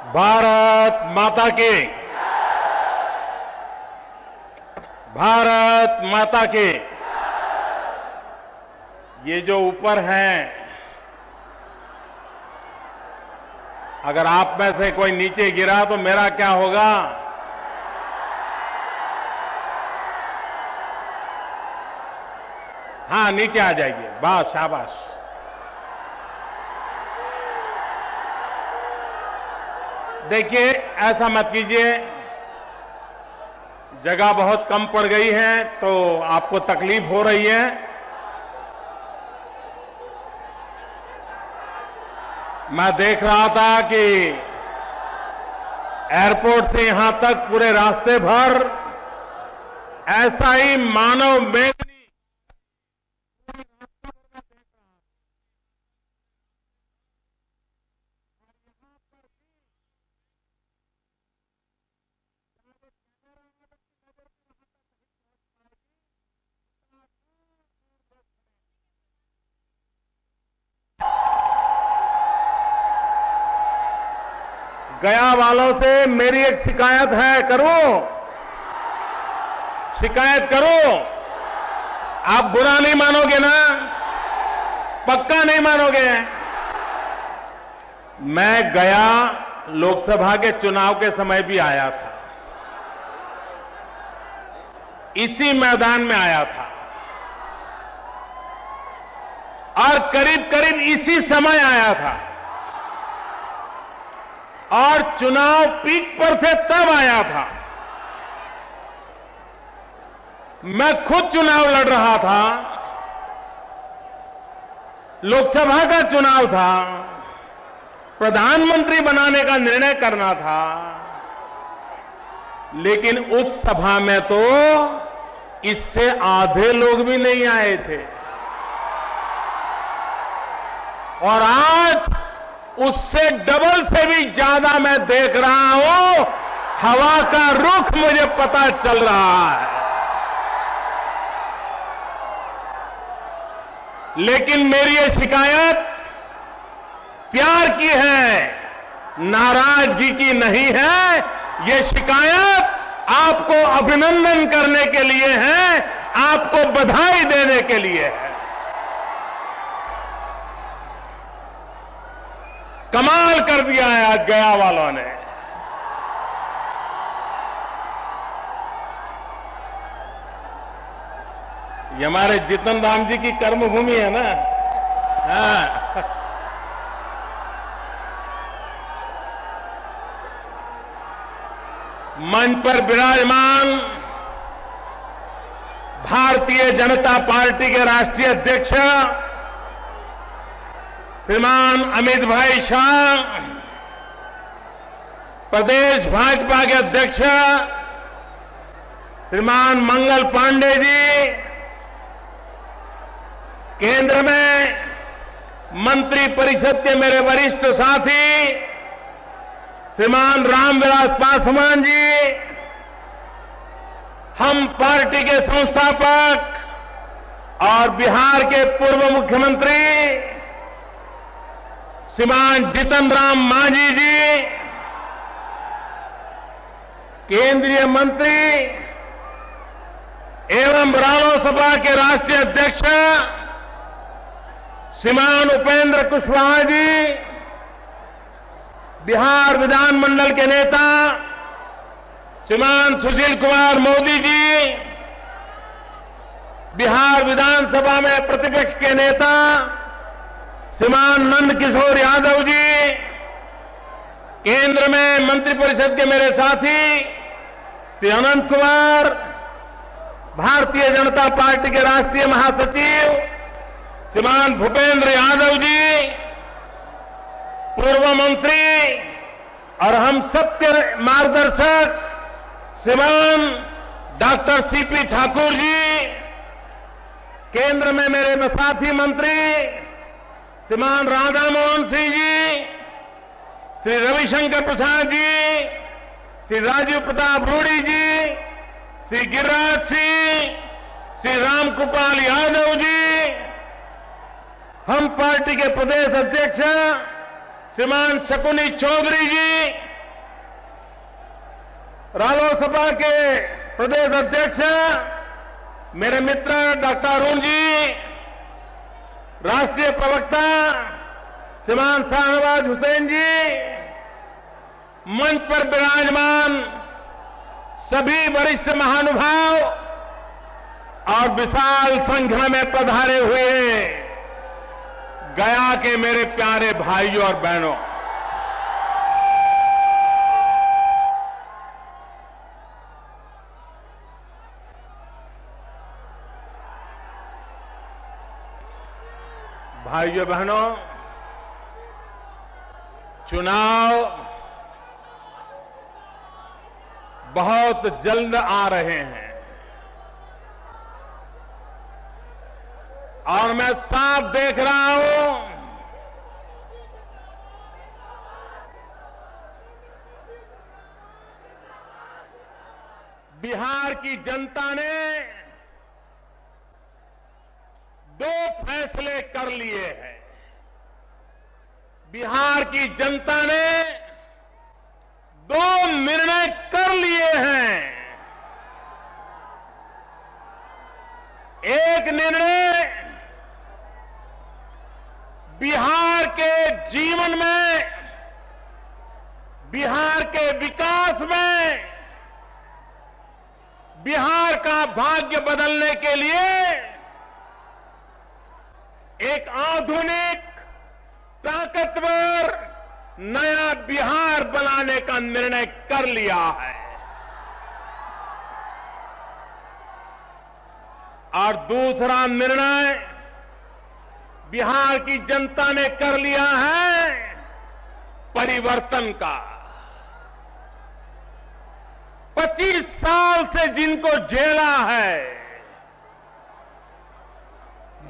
भारत माता की, भारत माता की। ये जो ऊपर हैं, अगर आप में से कोई नीचे गिरा तो मेरा क्या होगा? हाँ, नीचे आ जाइए, बस, शाबाश। देखिए, ऐसा मत कीजिए, जगह बहुत कम पड़ गई है तो आपको तकलीफ हो रही है। मैं देख रहा था कि एयरपोर्ट से यहां तक पूरे रास्ते भर ऐसा ही मानव मेघ गया वालों से मेरी एक शिकायत है, करूं? शिकायत करूं? आप बुरा नहीं मानोगे ना? पक्का नहीं मानोगे? मैं गया लोकसभा के चुनाव के समय भी आया था, इसी मैदान में आया था, और करीब करीब इसी समय आया था, और चुनाव पीक पर थे तब आया था। मैं खुद चुनाव लड़ रहा था, लोकसभा का चुनाव था, प्रधानमंत्री बनाने का निर्णय करना था, लेकिन उस सभा में तो इससे आधे लोग भी नहीं आए थे, और आज उससे डबल से भी ज्यादा मैं देख रहा हूं। हवा का रुख मुझे पता चल रहा है, लेकिन मेरी ये शिकायत प्यार की है, नाराजगी की नहीं है। ये शिकायत आपको अभिनंदन करने के लिए है, आपको बधाई देने के लिए है। कमाल कर दिया है आज गया वालों ने। ये हमारे जितन राम जी की कर्मभूमि है ना। हाँ। मंच पर विराजमान भारतीय जनता पार्टी के राष्ट्रीय अध्यक्ष श्रीमान अमित भाई शाह, प्रदेश भाजपा के अध्यक्ष श्रीमान मंगल पांडे जी, केंद्र में मंत्री परिषद के मेरे वरिष्ठ साथी श्रीमान रामविलास पासवान जी, हम पार्टी के संस्थापक और बिहार के पूर्व मुख्यमंत्री श्रीमान जीतन राम मांझी जी, केंद्रीय मंत्री एवं रालोसपा के राष्ट्रीय अध्यक्ष श्रीमान उपेंद्र कुशवाहा जी, बिहार विधानमंडल के नेता श्रीमान सुशील कुमार मोदी जी, बिहार विधानसभा में प्रतिपक्ष के नेता श्रीमान नंद किशोर यादव जी, केंद्र में मंत्रिपरिषद के मेरे साथी श्री अनंत कुमार, भारतीय जनता पार्टी के राष्ट्रीय महासचिव श्रीमान भूपेंद्र यादव जी, पूर्व मंत्री और हम सबके मार्गदर्शक श्रीमान डॉक्टर सीपी ठाकुर जी, केंद्र में मेरे साथी मंत्री श्रीमान राधा मोहन सिंह जी, श्री रविशंकर प्रसाद जी, श्री राजीव प्रताप रूडी जी, श्री गिरिराज सिंह, श्री रामकृपाल यादव जी, हम पार्टी के प्रदेश अध्यक्ष श्रीमान शकुनी चौधरी जी, रालोसपा के प्रदेश अध्यक्ष मेरे मित्र डॉक्टर अरुण जी, राष्ट्रीय प्रवक्ता श्रीमान शाहनवाज हुसैन जी, मंच पर विराजमान सभी वरिष्ठ महानुभाव और विशाल संख्या में पधारे हुए गया के मेरे प्यारे भाइयों और बहनों, भाइयों बहनों, चुनाव बहुत जल्द आ रहे हैं और मैं साफ देख रहा हूं बिहार की जनता ने दो फैसले कर लिए हैं। बिहार की जनता ने दो निर्णय कर लिए हैं। एक निर्णय बिहार के जीवन में, बिहार के विकास में, बिहार का भाग्य बदलने के लिए एक आधुनिक, ताकतवर नया बिहार बनाने का निर्णय कर लिया है। और दूसरा निर्णय बिहार की जनता ने कर लिया है परिवर्तन का। 25 साल से जिनको झेला है,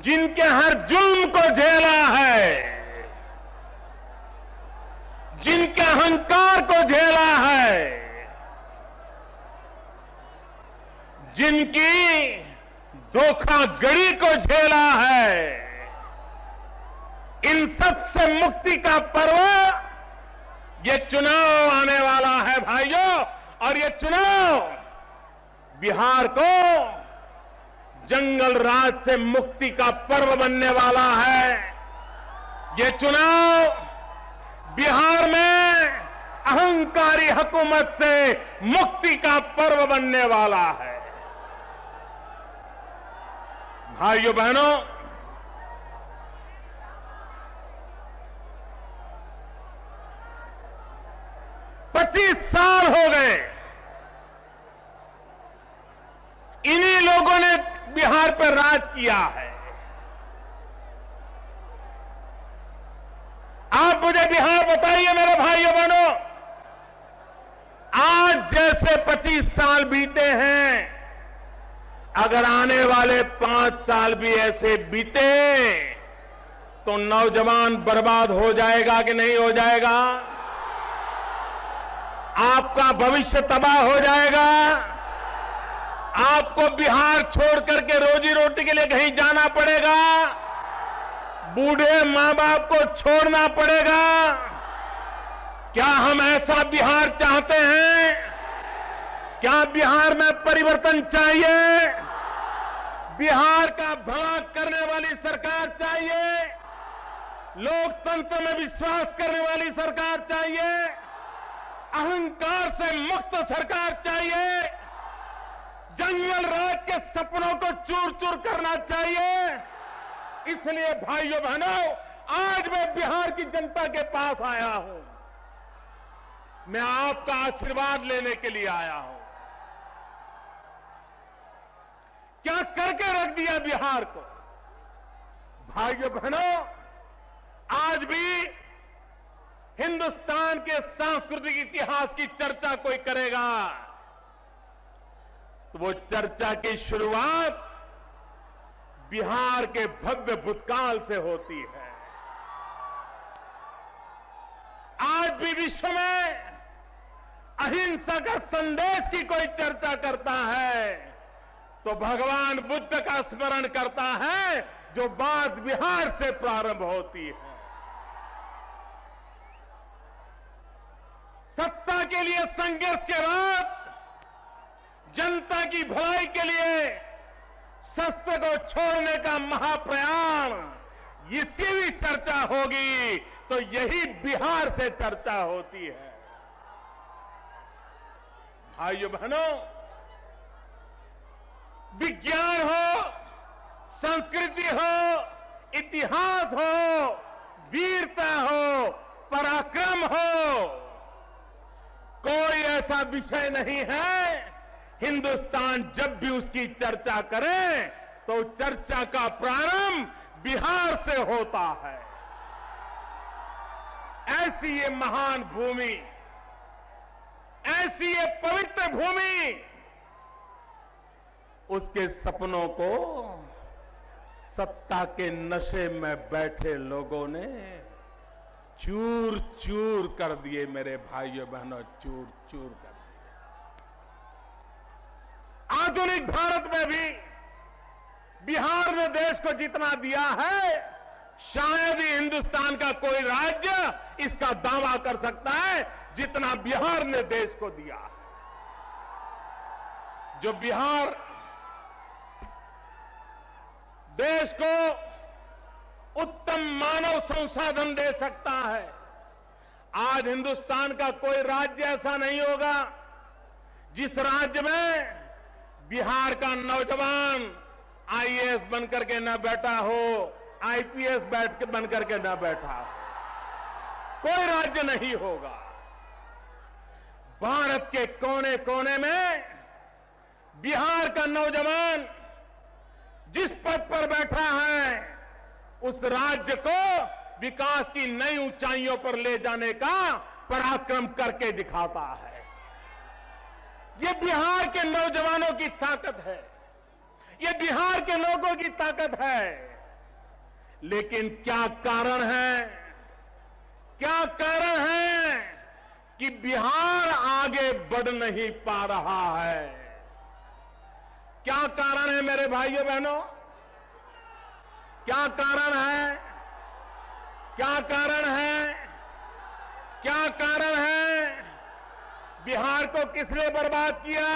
जिनके हर जुल्म को झेला है, जिनके अहंकार को झेला है, जिनकी धोखाधड़ी को झेला है, इन सब से मुक्ति का पर्व ये चुनाव आने वाला है भाइयों। और ये चुनाव बिहार को जंगल राज से मुक्ति का पर्व बनने वाला है। ये चुनाव बिहार में अहंकारी हुकूमत से मुक्ति का पर्व बनने वाला है। भाइयों बहनों, पच्चीस साल हो गए इन्हीं लोगों ने बिहार पर राज किया है। आप मुझे बिहार बताइए मेरे भाइयों बहनों, आज जैसे 25 साल बीते हैं, अगर आने वाले 5 साल भी ऐसे बीते तो नौजवान बर्बाद हो जाएगा कि नहीं हो जाएगा? आपका भविष्य तबाह हो जाएगा। आपको बिहार छोड़ करके रोजी रोटी के लिए कहीं जाना पड़ेगा। बूढ़े मां बाप को छोड़ना पड़ेगा। क्या हम ऐसा बिहार चाहते हैं? क्या बिहार में परिवर्तन चाहिए? बिहार का भला करने वाली सरकार चाहिए? लोकतंत्र में विश्वास करने वाली सरकार चाहिए? अहंकार से मुक्त सरकार चाहिए? जंगल राज के सपनों को चूर चूर करना चाहिए? इसलिए भाइयों बहनों, आज मैं बिहार की जनता के पास आया हूं। मैं आपका आशीर्वाद लेने के लिए आया हूं। क्या करके रख दिया बिहार को? भाइयों बहनों, आज भी हिंदुस्तान के सांस्कृतिक इतिहास की चर्चा कोई करेगा तो वो चर्चा की शुरुआत बिहार के भव्य भूतकाल से होती है। आज भी विश्व में अहिंसा का संदेश की कोई चर्चा करता है तो भगवान बुद्ध का स्मरण करता है, जो बात बिहार से प्रारंभ होती है। सत्ता के लिए संघर्ष के बाद जनता की भलाई के लिए शस्त्र को छोड़ने का महाप्रयाण, इसकी भी चर्चा होगी तो यही बिहार से चर्चा होती है। भाइयों बहनों, विज्ञान हो, संस्कृति हो, इतिहास हो, वीरता हो, पराक्रम हो, कोई ऐसा विषय नहीं है हिंदुस्तान जब भी उसकी चर्चा करे तो चर्चा का प्रारंभ बिहार से होता है। ऐसी ये महान भूमि, ऐसी ये पवित्र भूमि, उसके सपनों को सत्ता के नशे में बैठे लोगों ने चूर चूर कर दिए। मेरे भाइयों बहनों, चूर चूर कर दिए। आधुनिक भारत में भी बिहार ने देश को जितना दिया है, शायद ही हिंदुस्तान का कोई राज्य इसका दावा कर सकता है जितना बिहार ने देश को दिया। जो बिहार देश को उत्तम मानव संसाधन दे सकता है, आज हिंदुस्तान का कोई राज्य ऐसा नहीं होगा जिस राज्य में बिहार का नौजवान आईएएस बनकर के न बैठा हो, आईपीएस बनकर के न बैठा हो। कोई राज्य नहीं होगा। भारत के कोने कोने में बिहार का नौजवान जिस पद पर बैठा है, उस राज्य को विकास की नई ऊंचाइयों पर ले जाने का पराक्रम करके दिखाता है। ये बिहार के नौजवानों की ताकत है, ये बिहार के लोगों की ताकत है। लेकिन क्या कारण है, क्या कारण है कि बिहार आगे बढ़ नहीं पा रहा है? क्या कारण है मेरे भाइयों बहनों? क्या कारण है? क्या कारण है? क्या कारण है? बिहार को किसने बर्बाद किया?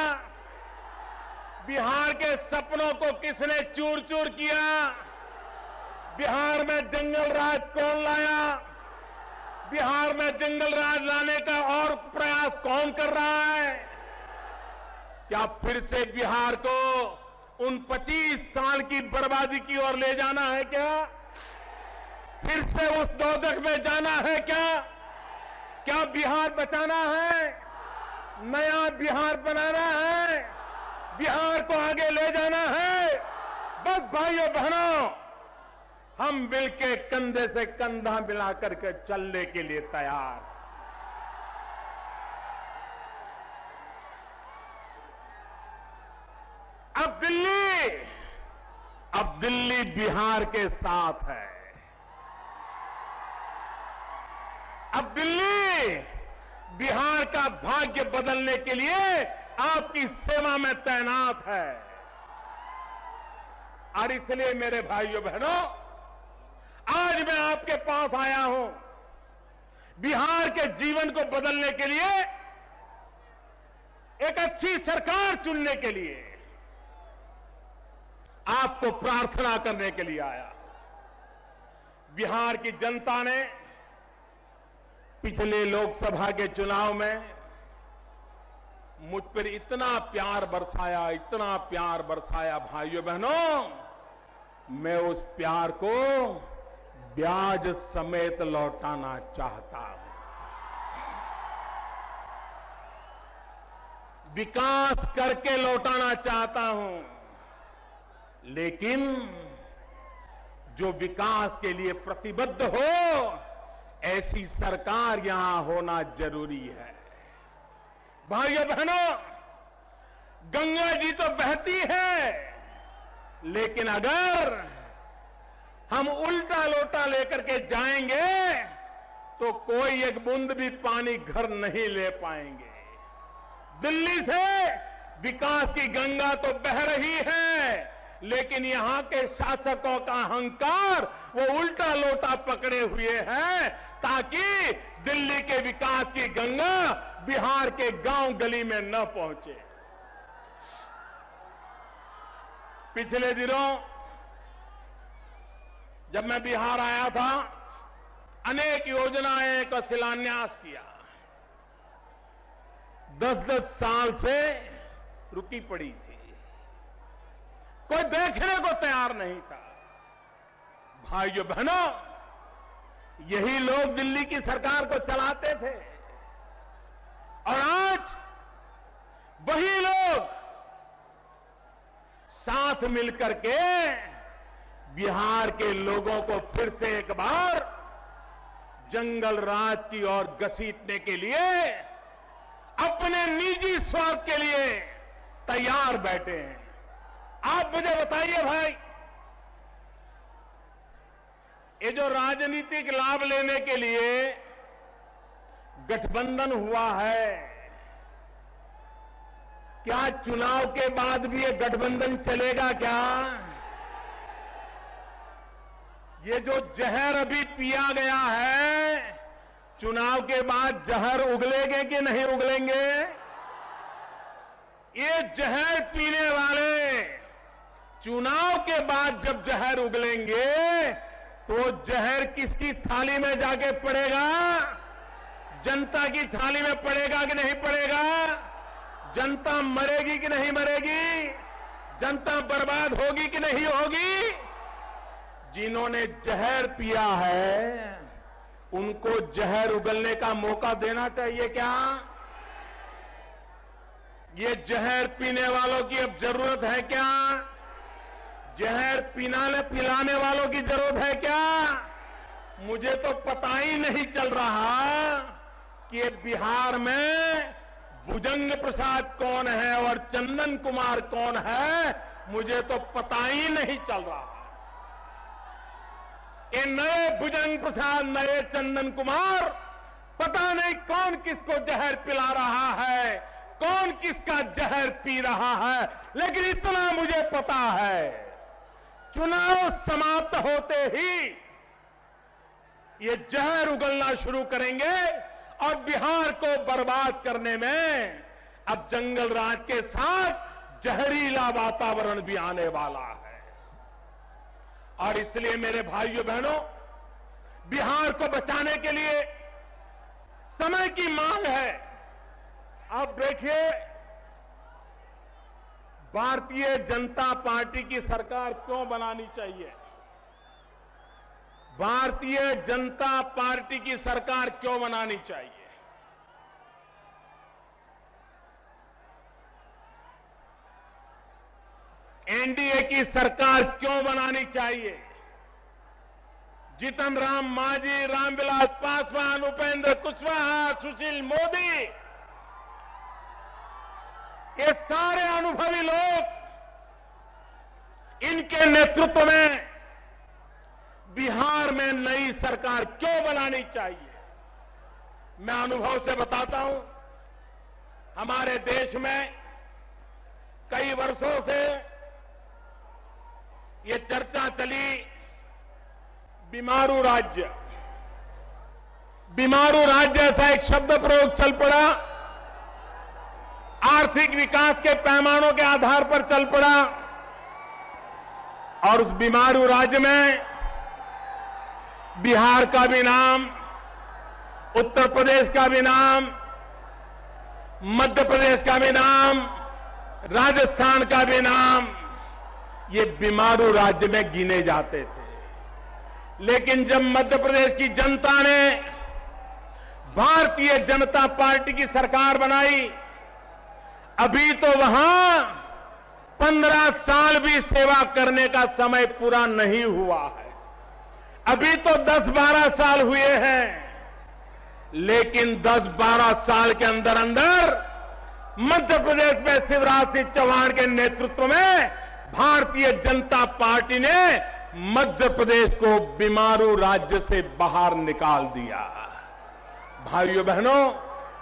बिहार के सपनों को किसने चूर चूर किया? बिहार में जंगल राज कौन लाया? बिहार में जंगल राज लाने का और प्रयास कौन कर रहा है? क्या फिर से बिहार को उन 25 साल की बर्बादी की ओर ले जाना है क्या? फिर से उस दोजख में जाना है क्या? क्या बिहार बचाना है? नया बिहार बनाना है? बिहार को आगे ले जाना है? बस भाइयों बहनों, हम मिलके कंधे से कंधा मिलाकर के चलने के लिए तैयार। अब दिल्ली बिहार के साथ है। अब दिल्ली बिहार का भाग्य बदलने के लिए आपकी सेवा में तैनात है। और इसलिए मेरे भाइयों बहनों, आज मैं आपके पास आया हूं बिहार के जीवन को बदलने के लिए, एक अच्छी सरकार चुनने के लिए, आपको प्रार्थना करने के लिए आया। बिहार की जनता ने पिछले लोकसभा के चुनाव में मुझ पर इतना प्यार बरसाया, इतना प्यार बरसाया भाइयों बहनों, मैं उस प्यार को ब्याज समेत लौटाना चाहता हूं। विकास करके लौटाना चाहता हूं, लेकिन जो विकास के लिए प्रतिबद्ध हो, ऐसी सरकार यहां होना जरूरी है। भाइयों बहनों, गंगा जी तो बहती है, लेकिन अगर हम उल्टा लोटा लेकर के जाएंगे तो कोई एक बूंद भी पानी घर नहीं ले पाएंगे। दिल्ली से विकास की गंगा तो बह रही है, लेकिन यहां के शासकों का अहंकार वो उल्टा लोटा पकड़े हुए हैं, ताकि दिल्ली के विकास की गंगा बिहार के गांव गली में न पहुंचे। पिछले दिनों जब मैं बिहार आया था, अनेक योजनाएं का शिलान्यास किया। 10-10 साल से रुकी पड़ी थी, कोई देखने को तैयार नहीं था। भाइयों बहनों, यही लोग दिल्ली की सरकार को चलाते थे और आज वही लोग साथ मिलकर के बिहार के लोगों को फिर से एक बार जंगल राज की ओर घसीटने के लिए, अपने निजी स्वार्थ के लिए तैयार बैठे हैं। आप मुझे बताइए भाई, ये जो राजनीतिक लाभ लेने के लिए गठबंधन हुआ है, क्या चुनाव के बाद भी ये गठबंधन चलेगा क्या? ये जो जहर अभी पिया गया है, चुनाव के बाद जहर उगलेंगे कि नहीं उगलेंगे? ये जहर पीने वाले चुनाव के बाद जब जहर उगलेंगे तो जहर किसकी थाली में जाके पड़ेगा? जनता की थाली में पड़ेगा कि नहीं पड़ेगा? जनता मरेगी कि नहीं मरेगी? जनता बर्बाद होगी कि नहीं होगी? जिन्होंने जहर पिया है उनको जहर उगलने का मौका देना चाहिए क्या? ये जहर पीने वालों की अब जरूरत है क्या? जहर पिलाने वालों की जरूरत है क्या? मुझे तो पता ही नहीं चल रहा कि ये बिहार में भुजंग प्रसाद कौन है और चंदन कुमार कौन है, मुझे तो पता ही नहीं चल रहा। ये नए भुजंग प्रसाद, नए चंदन कुमार, पता नहीं कौन किसको जहर पिला रहा है, कौन किसका जहर पी रहा है। लेकिन इतना मुझे पता है, चुनाव समाप्त होते ही ये जहर उगलना शुरू करेंगे और बिहार को बर्बाद करने में अब जंगल राज के साथ जहरीला वातावरण भी आने वाला है। और इसलिए मेरे भाइयों बहनों, बिहार को बचाने के लिए समय की मांग है। आप देखिए, भारतीय जनता पार्टी की सरकार क्यों बनानी चाहिए? भारतीय जनता पार्टी की सरकार क्यों बनानी चाहिए? एनडीए की सरकार क्यों बनानी चाहिए? जीतन राम मांझी, रामविलास पासवान, उपेंद्र कुशवाहा, सुशील मोदी, ये सारे अनुभवी लोग, इनके नेतृत्व में बिहार में नई सरकार क्यों बनानी चाहिए? मैं अनुभव से बताता हूं, हमारे देश में कई वर्षों से ये चर्चा चली, बीमारू राज्य। बीमारू राज्य ऐसा एक शब्द प्रयोग चल पड़ा, आर्थिक विकास के पैमानों के आधार पर चल पड़ा और उस बीमारू राज्य में बिहार का भी नाम, उत्तर प्रदेश का भी नाम, मध्य प्रदेश का भी नाम, राजस्थान का भी नाम, ये बीमारू राज्य में गिने जाते थे। लेकिन जब मध्य प्रदेश की जनता ने भारतीय जनता पार्टी की सरकार बनाई, अभी तो वहां 15 साल भी सेवा करने का समय पूरा नहीं हुआ है, अभी तो 10-12 साल हुए हैं। लेकिन 10-12 साल के अंदर अंदर मध्य प्रदेश में शिवराज सिंह चौहान के नेतृत्व में भारतीय जनता पार्टी ने मध्य प्रदेश को बीमारू राज्य से बाहर निकाल दिया। भाइयों बहनों,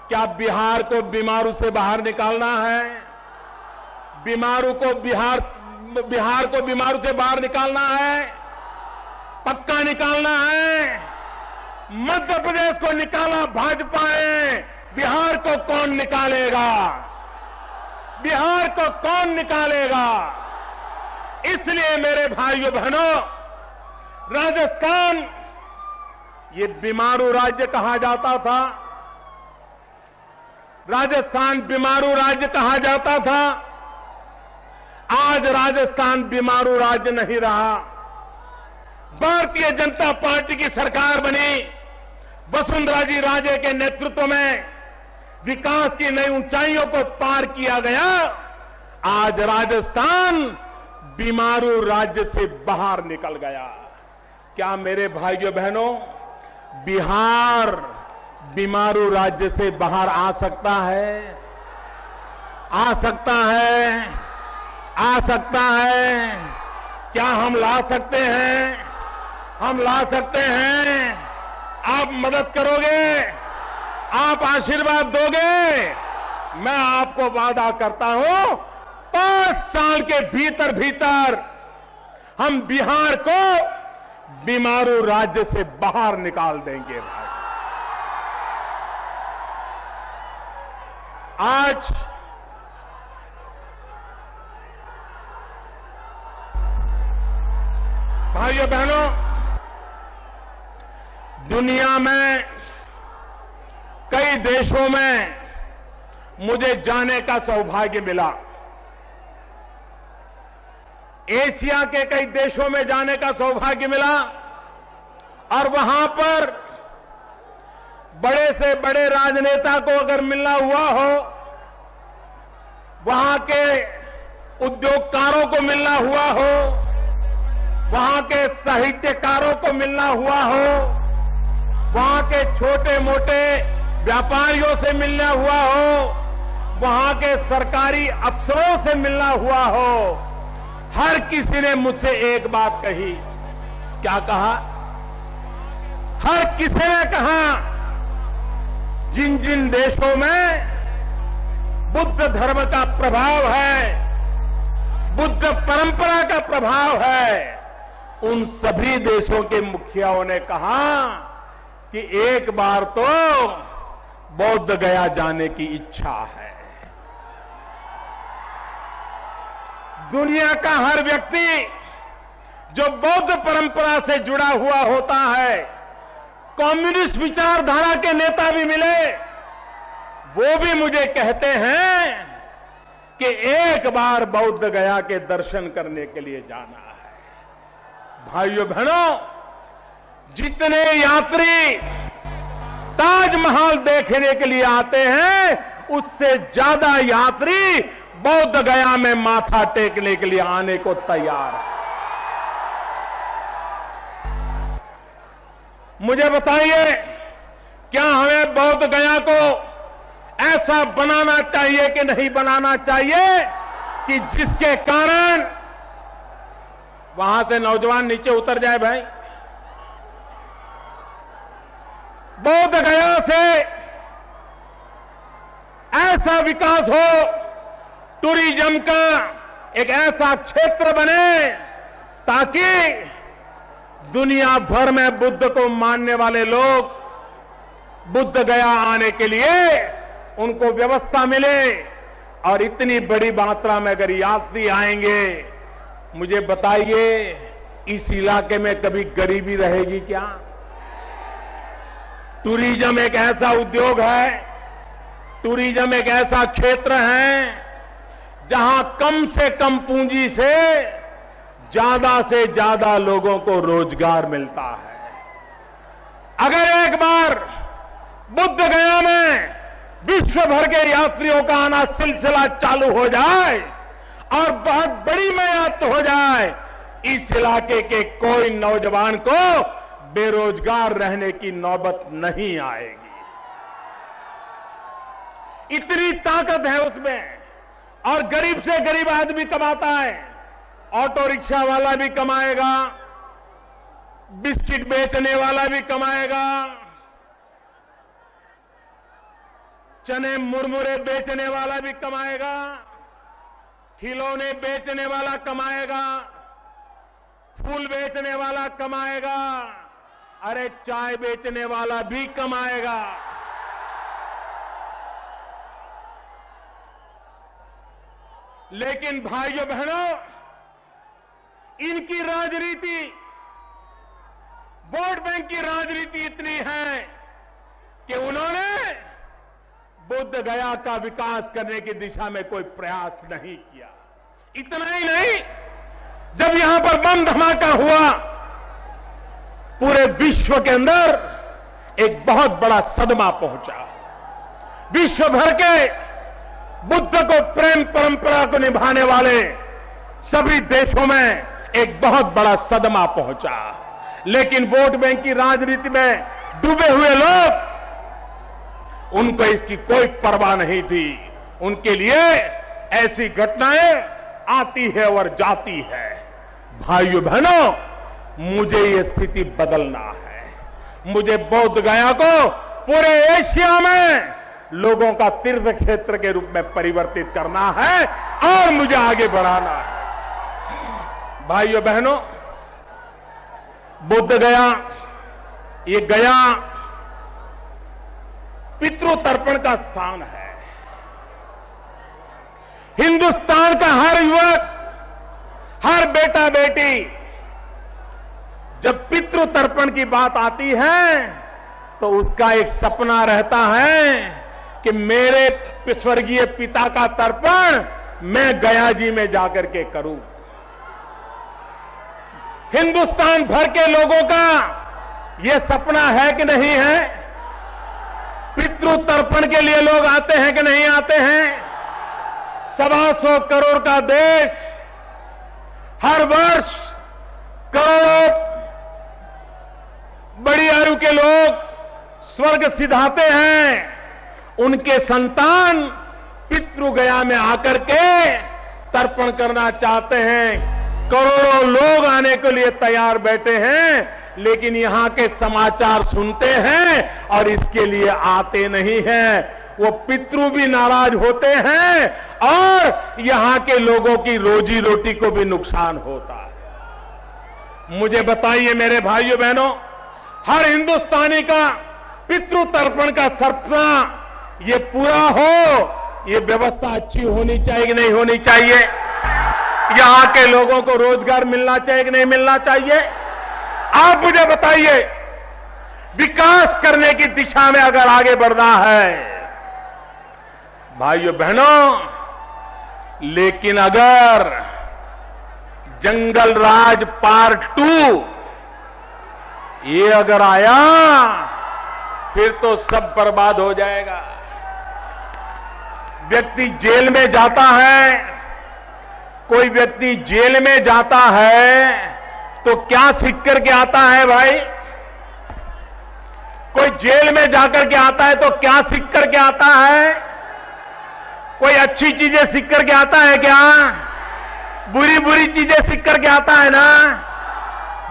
क्या बिहार को बीमारू से बाहर निकालना है? बिहार को बीमारू से बाहर निकालना है, पक्का निकालना है। मध्य प्रदेश को निकाला भाजपा ने, बिहार को कौन निकालेगा? बिहार को कौन निकालेगा? इसलिए मेरे भाइयों बहनों, राजस्थान ये बीमारू राज्य कहा जाता था। राजस्थान बीमारू राज्य कहा जाता था। आज राजस्थान बीमारू राज्य नहीं रहा। भारतीय जनता पार्टी की सरकार बनी, वसुंधरा जी राजे के नेतृत्व में विकास की नई ऊंचाइयों को पार किया गया। आज राजस्थान बीमारू राज्य से बाहर निकल गया। क्या मेरे भाइयों बहनों, बिहार बीमारू राज्य से बाहर आ सकता है? आ सकता है, आ सकता है। क्या हम ला सकते हैं? हम ला सकते हैं। आप मदद करोगे? आप आशीर्वाद दोगे? मैं आपको वादा करता हूं, 5 साल के भीतर भीतर हम बिहार को बीमारू राज्य से बाहर निकाल देंगे। भाई, आज भाइयों बहनों, दुनिया में कई देशों में मुझे जाने का सौभाग्य मिला। एशिया के कई देशों में जाने का सौभाग्य मिला और वहां पर बड़े से बड़े राजनेता को अगर मिलना हुआ हो, वहां के उद्योगकारों को मिलना हुआ हो, वहां के साहित्यकारों को मिलना हुआ हो, वहां के छोटे मोटे व्यापारियों से मिलना हुआ हो, वहां के सरकारी अफसरों से मिलना हुआ हो, हर किसी ने मुझसे एक बात कही। क्या कहा? हर किसी ने कहा, जिन जिन देशों में बुद्ध धर्म का प्रभाव है, बुद्ध परंपरा का प्रभाव है, उन सभी देशों के मुखियाओं ने कहा कि एक बार तो बौद्ध गया जाने की इच्छा है। दुनिया का हर व्यक्ति जो बौद्ध परंपरा से जुड़ा हुआ होता है, कम्युनिस्ट विचारधारा के नेता भी मिले, वो भी मुझे कहते हैं कि एक बार बौद्ध गया के दर्शन करने के लिए जाना है। भाइयों बहनों, जितने यात्री ताजमहल देखने के लिए आते हैं, उससे ज्यादा यात्री बौद्ध गया में माथा टेकने के लिए आने को तैयार है। मुझे बताइए, क्या हमें बौद्ध गया को ऐसा बनाना चाहिए कि नहीं बनाना चाहिए कि जिसके कारण वहां से नौजवान नीचे उतर जाए? भाई, बौद्ध गया से ऐसा विकास हो, टूरिज्म का एक ऐसा क्षेत्र बने ताकि दुनिया भर में बुद्ध को मानने वाले लोग बुद्ध गया आने के लिए उनको व्यवस्था मिले। और इतनी बड़ी मात्रा में अगर यात्री आएंगे, मुझे बताइए, इस इलाके में कभी गरीबी रहेगी क्या? टूरिज्म एक ऐसा उद्योग है, टूरिज्म एक ऐसा क्षेत्र है जहां कम से कम पूंजी से ज्यादा लोगों को रोजगार मिलता है। अगर एक बार बुद्ध गया में विश्व भर के यात्रियों का आना सिलसिला चालू हो जाए और बहुत बड़ी मैयात हो जाए, इस इलाके के कोई नौजवान को बेरोजगार रहने की नौबत नहीं आएगी। इतनी ताकत है उसमें। और गरीब से गरीब आदमी कमाता है। ऑटो रिक्शा वाला भी कमाएगा, बिस्किट बेचने वाला भी कमाएगा, चने मुरमुरे बेचने वाला भी कमाएगा, खिलौने बेचने वाला कमाएगा, फूल बेचने वाला कमाएगा, अरे चाय बेचने वाला भी कमाएगा। लेकिन भाइयों बहनों, इनकी राजनीति, वोट बैंक की राजनीति इतनी है कि उन्होंने बुद्ध गया का विकास करने की दिशा में कोई प्रयास नहीं किया। इतना ही नहीं, जब यहां पर बम धमाका हुआ, पूरे विश्व के अंदर एक बहुत बड़ा सदमा पहुंचा। विश्व भर के बुद्ध को प्रेम परंपरा को निभाने वाले सभी देशों में एक बहुत बड़ा सदमा पहुंचा। लेकिन वोट बैंक की राजनीति में डूबे हुए लोग, उनको इसकी कोई परवाह नहीं थी। उनके लिए ऐसी घटनाएं आती है और जाती है। भाइयों बहनों, मुझे ये स्थिति बदलना है। मुझे बोध गया को पूरे एशिया में लोगों का तीर्थ क्षेत्र के रूप में परिवर्तित करना है और मुझे आगे बढ़ाना है। भाइयों बहनों, बुद्ध गया, ये गया पितृ तर्पण का स्थान है। हिंदुस्तान का हर युवक, हर बेटा बेटी, जब पितृ तर्पण की बात आती है तो उसका एक सपना रहता है कि मेरे स्वर्गीय पिता का तर्पण मैं गया जी में जाकर के करूं। हिंदुस्तान भर के लोगों का यह सपना है कि नहीं है? पितृ तर्पण के लिए लोग आते हैं कि नहीं आते हैं? 125 करोड़ का देश, हर वर्ष करोड़ों बड़ी आयु के लोग स्वर्ग सिधाते हैं। उनके संतान पितृ गया में आकर के तर्पण करना चाहते हैं। करोड़ों लोग आने के लिए तैयार बैठे हैं, लेकिन यहां के समाचार सुनते हैं और इसके लिए आते नहीं हैं। वो पितृ भी नाराज होते हैं और यहां के लोगों की रोजी रोटी को भी नुकसान होता है। मुझे बताइए मेरे भाइयों बहनों, हर हिंदुस्तानी का पितृ तर्पण का सपना ये पूरा हो, ये व्यवस्था अच्छी होनी चाहिए कि नहीं होनी चाहिए? यहां के लोगों को रोजगार मिलना चाहिए कि नहीं मिलना चाहिए? आप मुझे बताइए, विकास करने की दिशा में अगर आगे बढ़ना है भाइयों बहनों, लेकिन अगर जंगल राज पार्ट 2 ये अगर आया, फिर तो सब बर्बाद हो जाएगा। व्यक्ति जेल में जाता है, कोई व्यक्ति जेल में जाता है तो क्या सीख करके आता है भाई? कोई जेल में जाकर के आता है तो क्या सीख करके आता है? कोई अच्छी चीजें सीख करके आता है क्या? बुरी बुरी चीजें सीख करके आता है ना?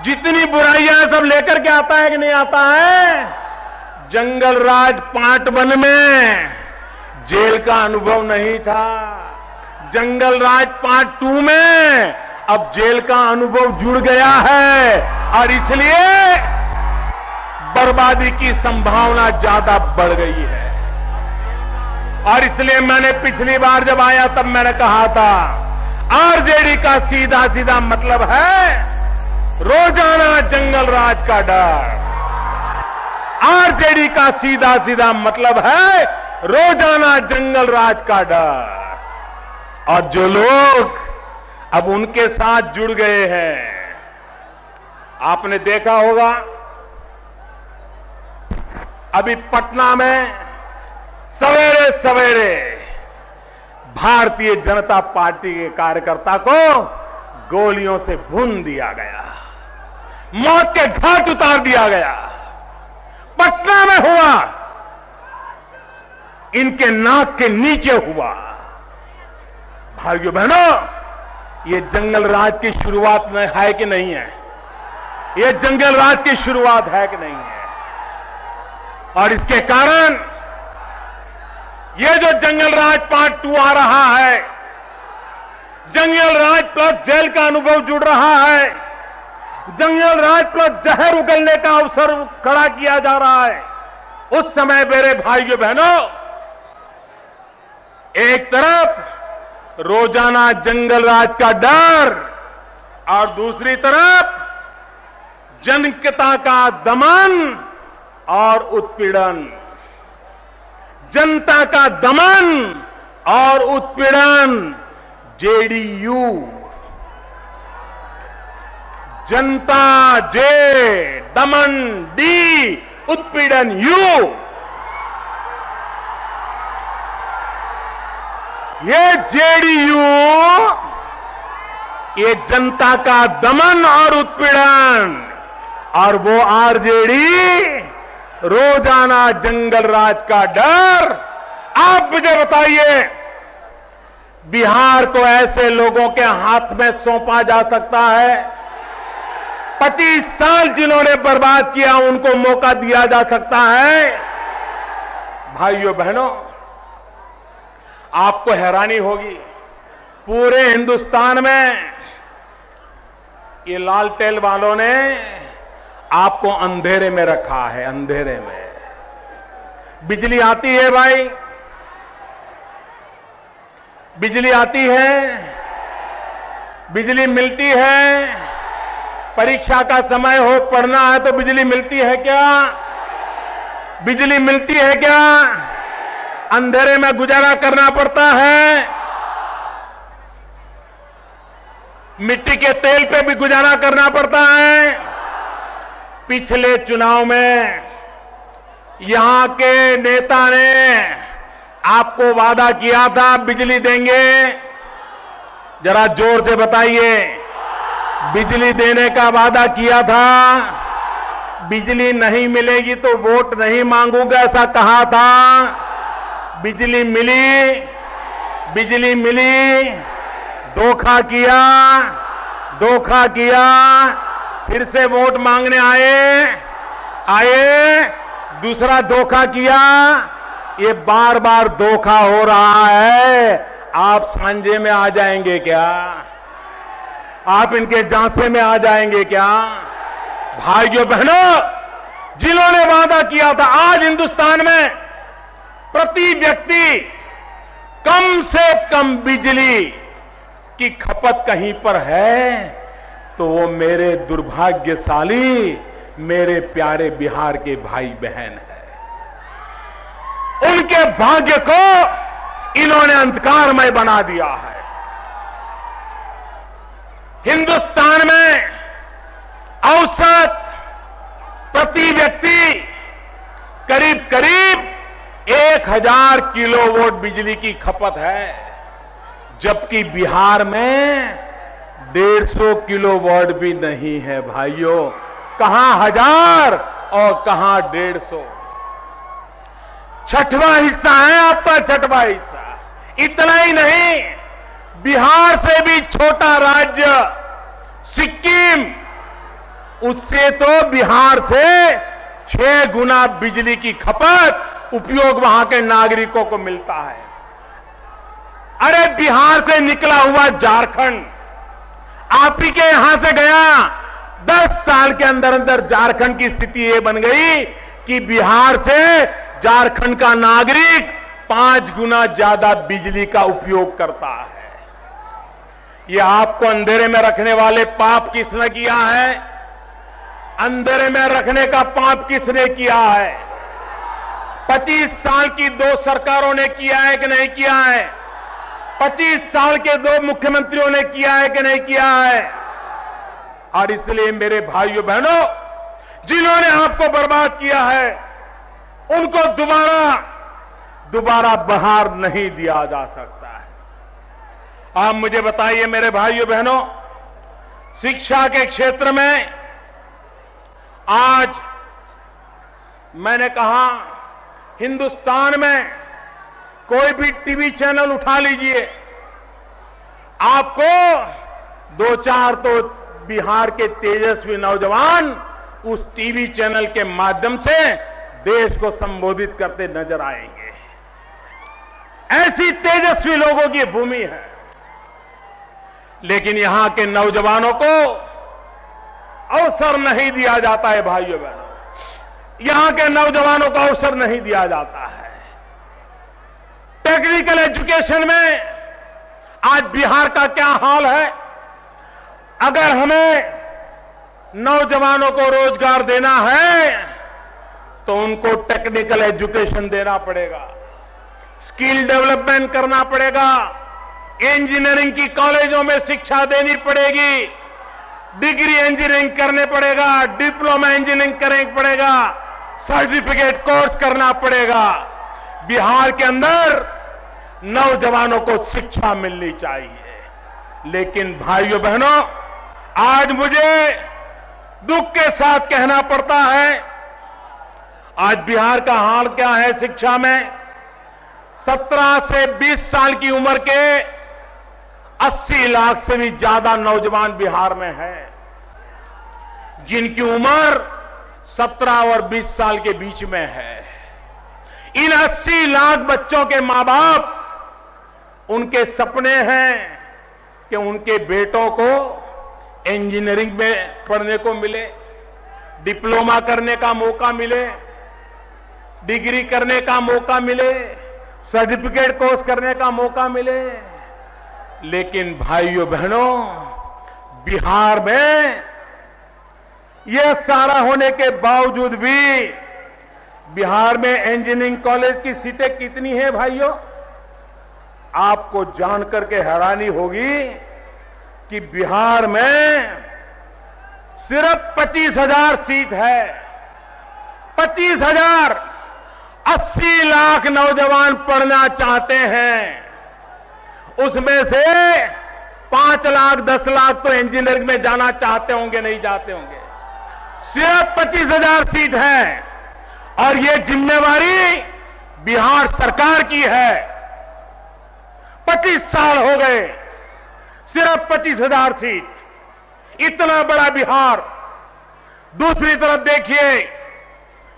जितनी बुराइयां सब लेकर के आता है कि नहीं आता है? जंगल राज पार्ट 1 में जेल का अनुभव नहीं था। जंगल राज पार्ट 2 में अब जेल का अनुभव जुड़ गया है और इसलिए बर्बादी की संभावना ज्यादा बढ़ गई है। और इसलिए मैंने पिछली बार जब आया तब मैंने कहा था, आरजेडी का सीधा सीधा मतलब है रोजाना जंगल राज का डर। आरजेडी का सीधा सीधा मतलब है रोजाना जंगल राज का डर। और जो लोग अब उनके साथ जुड़ गए हैं, आपने देखा होगा अभी पटना में सवेरे सवेरे भारतीय जनता पार्टी के कार्यकर्ता को गोलियों से भून दिया गया, मौत के घाट उतार दिया गया। पटना में हुआ, इनके नाक के नीचे हुआ। भाइयों बहनों, ये जंगल राज की शुरुआत में है कि नहीं है? ये जंगल राज की शुरुआत है कि नहीं है? और इसके कारण ये जो जंगल राज पार्ट 2 आ रहा है, जंगल राज प्लस जेल का अनुभव जुड़ रहा है, जंगल राज प्लस जहर उगलने का अवसर खड़ा किया जा रहा है, उस समय मेरे भाइयों बहनों, एक तरफ रोजाना जंगल राज का डर और दूसरी तरफ जनता का दमन और उत्पीड़न, जनता का दमन और उत्पीड़न। जेडीयू, जनता जे, दमन डी, उत्पीड़न यू। ये जेडीयू, ये जनता का दमन और उत्पीड़न, और वो आरजेडी रोजाना जंगल राज का डर। आप मुझे बताइए, बिहार को ऐसे लोगों के हाथ में सौंपा जा सकता है? 25 साल जिन्होंने बर्बाद किया, उनको मौका दिया जा सकता है? भाइयों बहनों, आपको हैरानी होगी, पूरे हिंदुस्तान में ये लालटेन वालों ने आपको अंधेरे में रखा है, अंधेरे में। बिजली आती है भाई, बिजली आती है, बिजली मिलती है। परीक्षा का समय हो, पढ़ना है तो बिजली मिलती है क्या? बिजली मिलती है क्या? अंधेरे में गुजारा करना पड़ता है। मिट्टी के तेल पे भी गुजारा करना पड़ता है। पिछले चुनाव में यहां के नेता ने आपको वादा किया था बिजली देंगे। जरा जोर से बताइए, बिजली देने का वादा किया था। बिजली नहीं मिलेगी तो वोट नहीं मांगूंगा, ऐसा कहा था। बिजली मिली, बिजली मिली, धोखा किया, धोखा किया, फिर से वोट मांगने आए, दूसरा धोखा किया। ये बार बार धोखा हो रहा है। आप सांझे में आ जाएंगे क्या? आप इनके झांसे में आ जाएंगे क्या? भाइयों बहनों, जिन्होंने वादा किया था, आज हिंदुस्तान में प्रति व्यक्ति कम से कम बिजली की खपत कहीं पर है तो वो मेरे दुर्भाग्यशाली, मेरे प्यारे बिहार के भाई बहन हैं। उनके भाग्य को इन्होंने अंधकारमय बना दिया है। हिंदुस्तान में औसत प्रति व्यक्ति करीब करीब 1000 किलोवाट बिजली की खपत है, जबकि बिहार में 150 किलोवाट भी नहीं है। भाइयों, कहां 1000 और कहां 150? छठवां हिस्सा है आपका, छठवां हिस्सा। इतना ही नहीं, बिहार से भी छोटा राज्य सिक्किम, उससे तो बिहार से 6 गुना बिजली की खपत उपयोग वहां के नागरिकों को मिलता है। अरे बिहार से निकला हुआ झारखंड आप ही के यहां से गया, 10 साल के अंदर अंदर झारखंड की स्थिति ये बन गई कि बिहार से झारखंड का नागरिक 5 गुना ज्यादा बिजली का उपयोग करता है। ये आपको अंधेरे में रखने वाले पाप किसने किया है? अंधेरे में रखने का पाप किसने किया है? 25 साल की 2 सरकारों ने किया है कि नहीं किया है? 25 साल के 2 मुख्यमंत्रियों ने किया है कि नहीं किया है? और इसलिए मेरे भाइयों बहनों, जिन्होंने आपको बर्बाद किया है, उनको दोबारा बहार नहीं दिया जा सकता है। आप मुझे बताइए मेरे भाइयों बहनों, शिक्षा के क्षेत्र में आज मैंने कहा, हिंदुस्तान में कोई भी टीवी चैनल उठा लीजिए, आपको 2-4 तो बिहार के तेजस्वी नौजवान उस टीवी चैनल के माध्यम से देश को संबोधित करते नजर आएंगे। ऐसी तेजस्वी लोगों की भूमि है। लेकिन यहां के नौजवानों को अवसर नहीं दिया जाता है। भाइयों बहनों, यहां के नौजवानों को अवसर नहीं दिया जाता है। टेक्निकल एजुकेशन में आज बिहार का क्या हाल है? अगर हमें नौजवानों को रोजगार देना है तो उनको टेक्निकल एजुकेशन देना पड़ेगा, स्किल डेवलपमेंट करना पड़ेगा, इंजीनियरिंग की कॉलेजों में शिक्षा देनी पड़ेगी, डिग्री इंजीनियरिंग करने पड़ेगा, डिप्लोमा इंजीनियरिंग करने पड़ेगा, सर्टिफिकेट कोर्स करना पड़ेगा। बिहार के अंदर नौजवानों को शिक्षा मिलनी चाहिए। लेकिन भाइयों बहनों, आज मुझे दुख के साथ कहना पड़ता है, आज बिहार का हाल क्या है शिक्षा में। 17 से 20 साल की उम्र के 80 लाख से भी ज्यादा नौजवान बिहार में हैं, जिनकी उम्र 17 और 20 साल के बीच में है। इन 80 लाख बच्चों के मां बाप, उनके सपने हैं कि उनके बेटों को इंजीनियरिंग में पढ़ने को मिले, डिप्लोमा करने का मौका मिले, डिग्री करने का मौका मिले, सर्टिफिकेट कोर्स करने का मौका मिले। लेकिन भाइयों बहनों, बिहार में यह सारा होने के बावजूद भी बिहार में इंजीनियरिंग कॉलेज की सीटें कितनी है भाइयों? आपको जानकर के हैरानी होगी कि बिहार में सिर्फ 25,000 सीट है। 25,000, 80 लाख नौजवान पढ़ना चाहते हैं। उसमें से 5 लाख 10 लाख तो इंजीनियरिंग में जाना चाहते होंगे, नहीं जाते होंगे। सिर्फ 25,000 सीट है और ये जिम्मेवारी बिहार सरकार की है। 25 साल हो गए, सिर्फ 25,000 सीट, इतना बड़ा बिहार। दूसरी तरफ देखिए,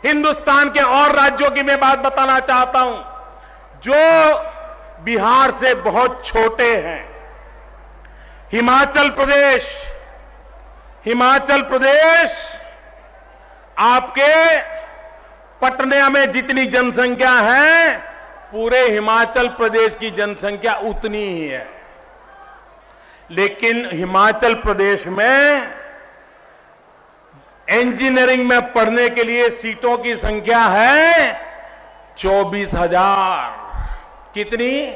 हिंदुस्तान के और राज्यों की मैं बात बताना चाहता हूं जो बिहार से बहुत छोटे हैं। हिमाचल प्रदेश आपके पटना में जितनी जनसंख्या है, पूरे हिमाचल प्रदेश की जनसंख्या उतनी ही है। लेकिन हिमाचल प्रदेश में इंजीनियरिंग में पढ़ने के लिए सीटों की संख्या है 24,000। कितनी?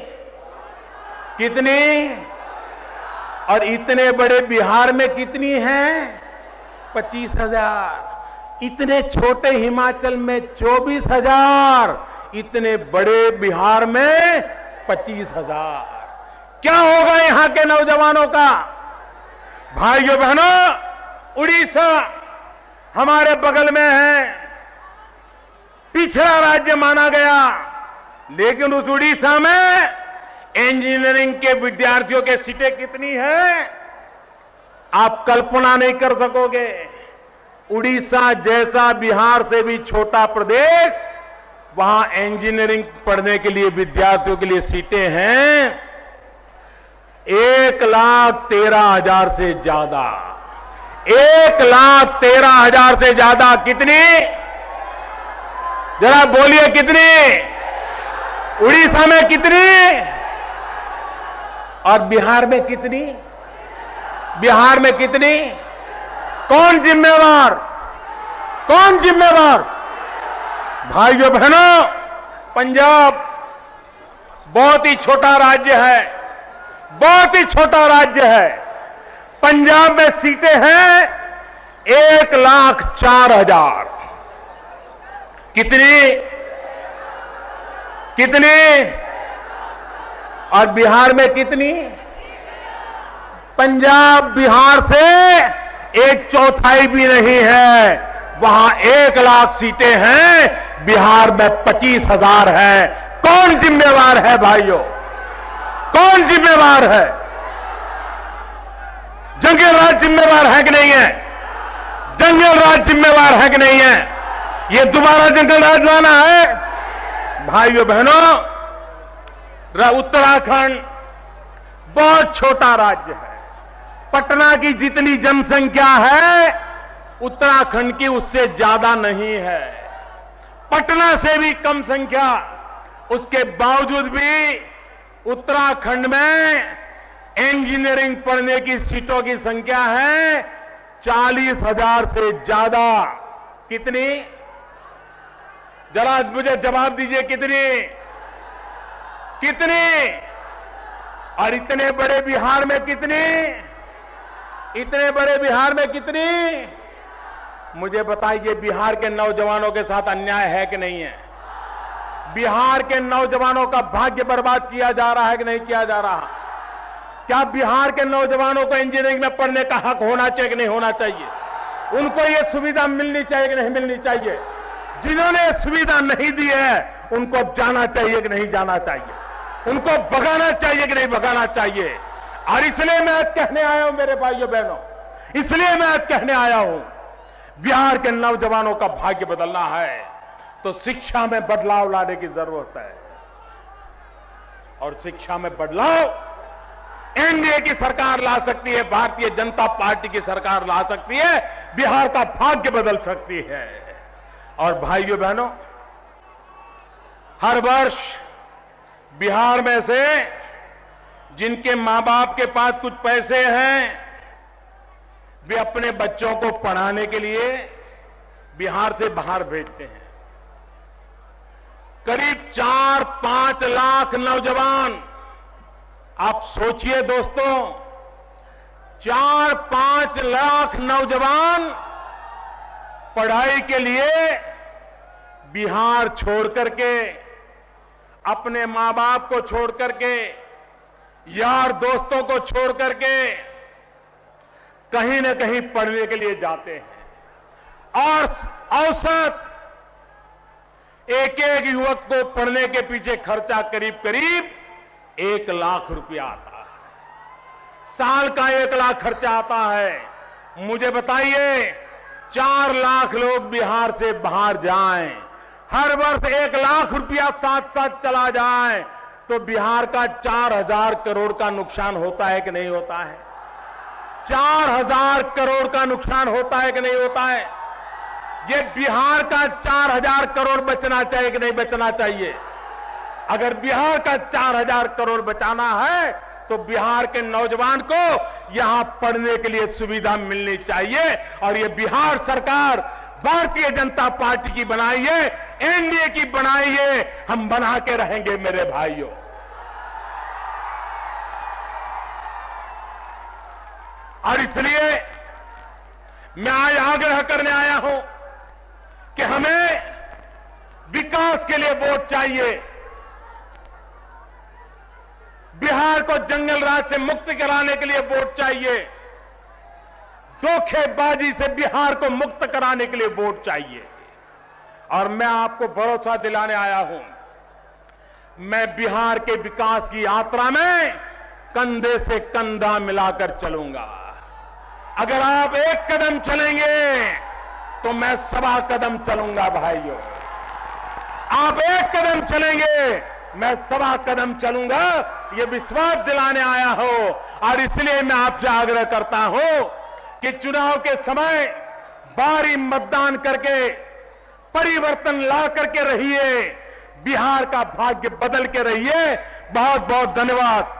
और इतने बड़े बिहार में कितनी है? 25,000। इतने छोटे हिमाचल में 24,000, इतने बड़े बिहार में 25,000। क्या होगा यहां के नौजवानों का? भाइयों बहनों, उड़ीसा हमारे बगल में है, पिछड़ा राज्य माना गया, लेकिन उस उड़ीसा में इंजीनियरिंग के विद्यार्थियों के सीटें कितनी हैं? आप कल्पना नहीं कर सकोगे। उड़ीसा जैसा बिहार से भी छोटा प्रदेश, वहां इंजीनियरिंग पढ़ने के लिए विद्यार्थियों के लिए सीटें हैं 1,13,000 से ज्यादा। 1,13,000 से ज्यादा। कितनी? जरा बोलिए कितनी? उड़ीसा में कितनी? और बिहार में कितनी? बिहार में कितनी? कौन जिम्मेवार? कौन जिम्मेवार? भाइयों बहनों, पंजाब बहुत ही छोटा राज्य है, बहुत ही छोटा राज्य है। पंजाब में सीटें हैं 1,04,000। कितनी? और बिहार में कितनी? पंजाब बिहार से 1/4 भी नहीं है। वहां 1,00,000 सीटें हैं, बिहार में 25,000 है। कौन जिम्मेवार है भाइयों? कौन जिम्मेवार है? जंगल राज जिम्मेवार है कि नहीं है? जंगल राज जिम्मेवार है कि नहीं है? ये दोबारा जंगल राज लाना है? भाइयों बहनों, उत्तराखंड बहुत छोटा राज्य है। पटना की जितनी जनसंख्या है, उत्तराखंड की उससे ज्यादा नहीं है। पटना से भी कम संख्या। उसके बावजूद भी उत्तराखंड में इंजीनियरिंग पढ़ने की सीटों की संख्या है 40,000 से ज्यादा। कितनी? जरा मुझे जवाब दीजिए, कितनी? कितनी? और इतने बड़े बिहार में कितनी? इतने बड़े बिहार में कितनी? मुझे बताइए, बिहार के नौजवानों के साथ अन्याय है कि नहीं है? बिहार के नौजवानों का भाग्य बर्बाद किया जा रहा है कि नहीं किया जा रहा? क्या बिहार के नौजवानों को इंजीनियरिंग में पढ़ने का हक होना चाहिए कि नहीं होना चाहिए? उनको यह सुविधा मिलनी चाहिए कि नहीं मिलनी चाहिए? जिन्होंने सुविधा नहीं दी है उनको जाना चाहिए कि नहीं जाना चाहिए? उनको भगाना चाहिए कि नहीं भगाना चाहिए? और इसलिए मैं आज कहने आया हूं मेरे भाइयों बहनों, इसलिए मैं आज कहने आया हूं, बिहार के नौजवानों का भाग्य बदलना है तो शिक्षा में बदलाव लाने की जरूरत है। और शिक्षा में बदलाव एनडीए की सरकार ला सकती है, भारतीय जनता पार्टी की सरकार ला सकती है, बिहार का भाग्य बदल सकती है। और भाइयों बहनों, हर वर्ष बिहार में से जिनके मां बाप के पास कुछ पैसे हैं, वे अपने बच्चों को पढ़ाने के लिए बिहार से बाहर भेजते हैं। करीब 4-5 लाख नौजवान, आप सोचिए दोस्तों, 4-5 लाख नौजवान पढ़ाई के लिए बिहार छोड़ करके, अपने मां बाप को छोड़ करके, यार दोस्तों को छोड़ करके कहीं न कहीं पढ़ने के लिए जाते हैं। और औसत एक युवक को पढ़ने के पीछे खर्चा करीब 1 लाख रुपया आता है। साल का 1 लाख खर्चा आता है। मुझे बताइए, 4 लाख लोग बिहार से बाहर जाएं, हर वर्ष 1 लाख रुपया साथ साथ चला जाए तो बिहार का 4,000 करोड़ का नुकसान होता है कि नहीं होता है? 4,000 करोड़ का नुकसान होता है कि नहीं होता है? ये बिहार का 4,000 करोड़ बचना चाहिए कि नहीं बचना चाहिए? अगर बिहार का 4,000 करोड़ बचाना है तो बिहार के नौजवान को यहां पढ़ने के लिए सुविधा मिलनी चाहिए। और ये बिहार सरकार भारतीय जनता पार्टी की बनाई है, एनडीए की बनाई है, हम बना के रहेंगे मेरे भाइयों। और इसलिए मैं आज आग्रह करने आया हूं कि हमें विकास के लिए वोट चाहिए। बिहार को जंगल राज से मुक्त कराने के लिए वोट चाहिए। धोखेबाजी से बिहार को मुक्त कराने के लिए वोट चाहिए। और मैं आपको भरोसा दिलाने आया हूं, मैं बिहार के विकास की यात्रा में कंधे से कंधा मिलाकर चलूंगा। अगर आप 1 कदम चलेंगे तो मैं 1.25 कदम चलूंगा भाइयों। आप 1 कदम चलेंगे, मैं 1.25 कदम चलूंगा, ये विश्वास दिलाने आया हो। और इसलिए मैं आपसे आग्रह करता हूं कि चुनाव के समय भारी मतदान करके परिवर्तन ला करके रहिए, बिहार का भाग्य बदल के रहिए। बहुत बहुत धन्यवाद।